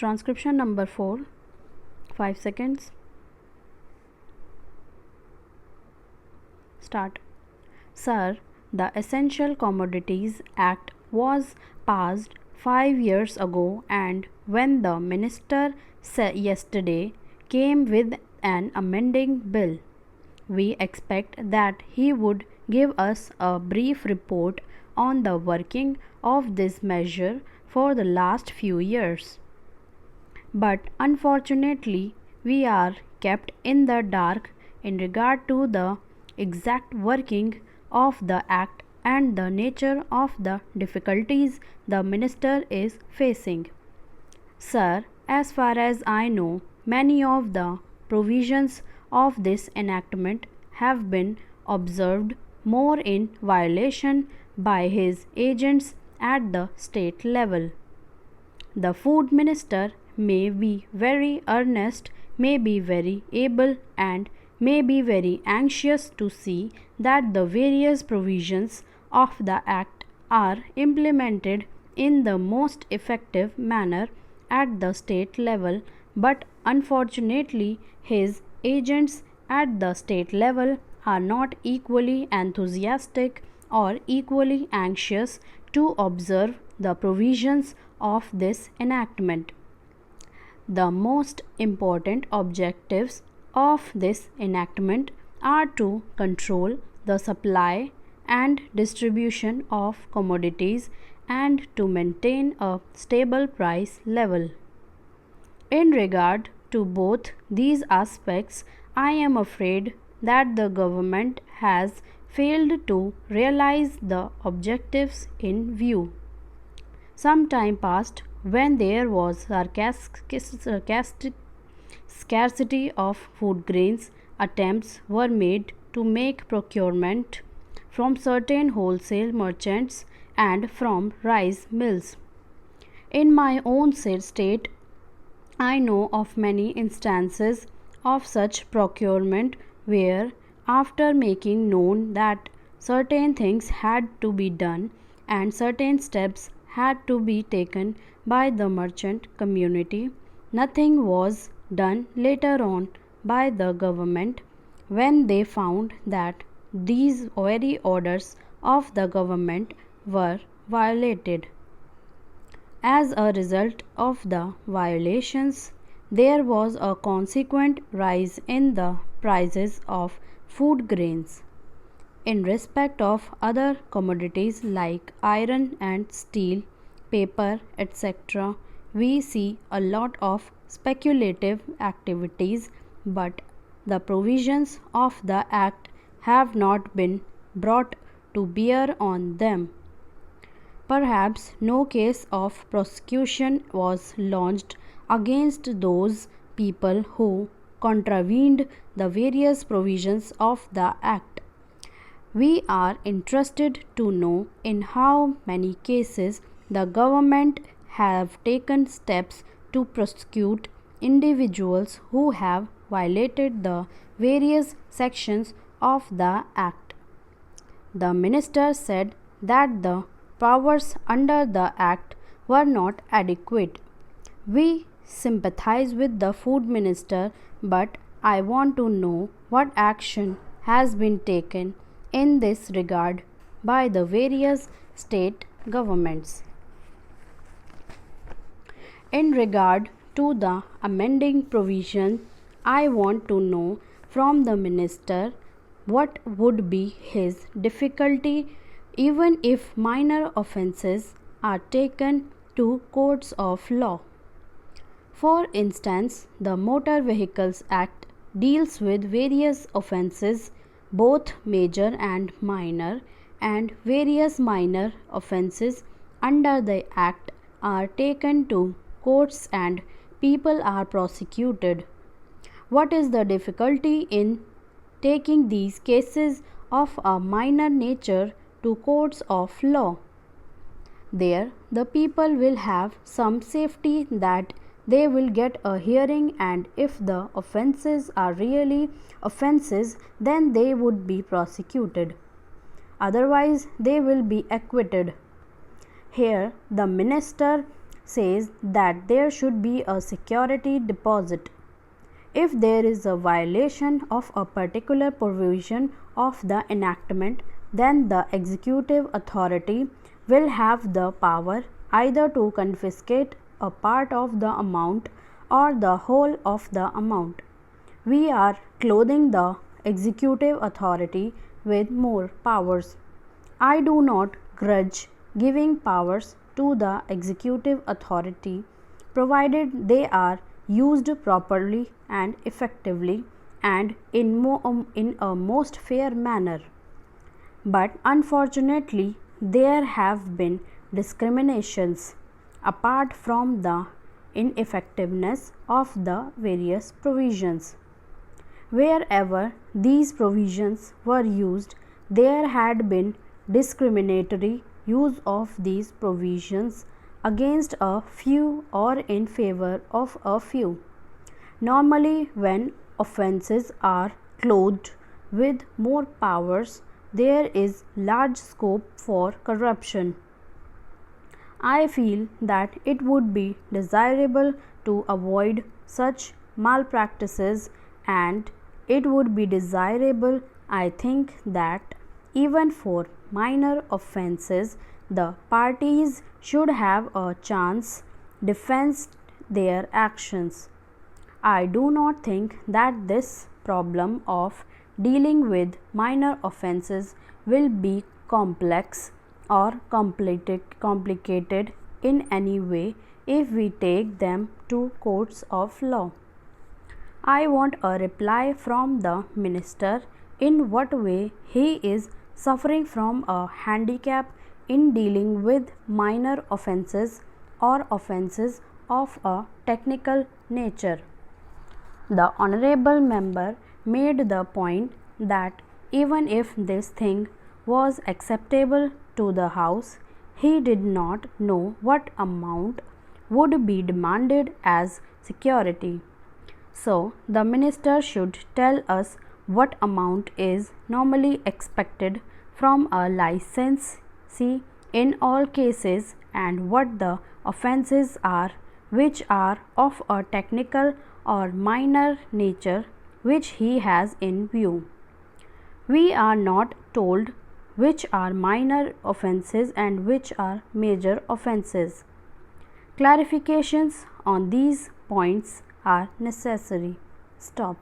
transcription number 4. 5 seconds. Start. Sir, the Essential Commodities Act was passed 5 years ago, and when the minister yesterday came with an amending bill, we expect that he would give us a brief report on the working of this measure for the last few years. But unfortunately, we are kept in the dark in regard to the exact working of the Act and the nature of the difficulties the minister is facing. Sir, as far as I know, many of the provisions of this enactment have been observed more in violation by his agents at the state level. The food minister may be very earnest, may be very able, and may be very anxious to see that the various provisions of the Act are implemented in the most effective manner at the state level, but unfortunately his agents at the state level are not equally enthusiastic or equally anxious to observe the provisions of this enactment. The most important objectives of this enactment are to control the supply and distribution of commodities and to maintain a stable price level. In regard to both these aspects, I am afraid that the government has failed to realize the objectives in view. Some time past, when there was scarcity of food grains, attempts were made to make procurement from certain wholesale merchants and from rice mills. In my own state, I know of many instances of such procurement where, after making known that certain things had to be done and certain steps had to be taken by the merchant community, nothing was done later on by the government when they found that these very orders of the government were violated. As a result of the violations, there was a consequent rise in the prices of food grains. In respect of other commodities like iron and steel, paper, etc., we see a lot of speculative activities, but the provisions of the Act have not been brought to bear on them. Perhaps no case of prosecution was launched against those people who contravened the various provisions of the Act. We are interested to know in how many cases the government have taken steps to prosecute individuals who have violated the various sections of the Act. The minister said that the powers under the Act were not adequate. We sympathize with the food minister, but I want to know what action has been taken in this regard by the various state governments. In regard to the amending provision, I want to know from the minister what would be his difficulty even if minor offences are taken to courts of law. For instance, the Motor Vehicles Act deals with various offences, both major and minor, and various minor offences under the Act are taken to courts and people are prosecuted. What is the difficulty in taking these cases of a minor nature to courts of law? There, the people will have some safety that they will get a hearing, and if the offences are really offences, then they would be prosecuted. Otherwise, they will be acquitted. Here, the minister says that there should be a security deposit. If there is a violation of a particular provision of the enactment, then the executive authority will have the power either to confiscate a part of the amount or the whole of the amount. We are clothing the executive authority with more powers. I do not grudge giving powers to the executive authority, provided they are used properly and effectively and in a most fair manner. But unfortunately, there have been discriminations apart from the ineffectiveness of the various provisions. Wherever these provisions were used, there had been discriminatory use of these provisions against a few or in favor of a few. Normally, when offences are clothed with more powers, there is large scope for corruption. I feel that it would be desirable to avoid such malpractices, and it would be desirable, I think, that even for minor offences, the parties should have a chance defend their actions. I do not think that this problem of dealing with minor offences will be complex or complicated in any way if we take them to courts of law. I want a reply from the minister in what way he is suffering from a handicap in dealing with minor offences or offences of a technical nature. The honorable member made the point that even if this thing was acceptable to the House, he did not know what amount would be demanded as security. So, the minister should tell us what amount is normally expected from a licensee in all cases and what the offences are which are of a technical or minor nature which he has in view. We are not told which are minor offences and which are major offences. Clarifications on these points are necessary. Stop.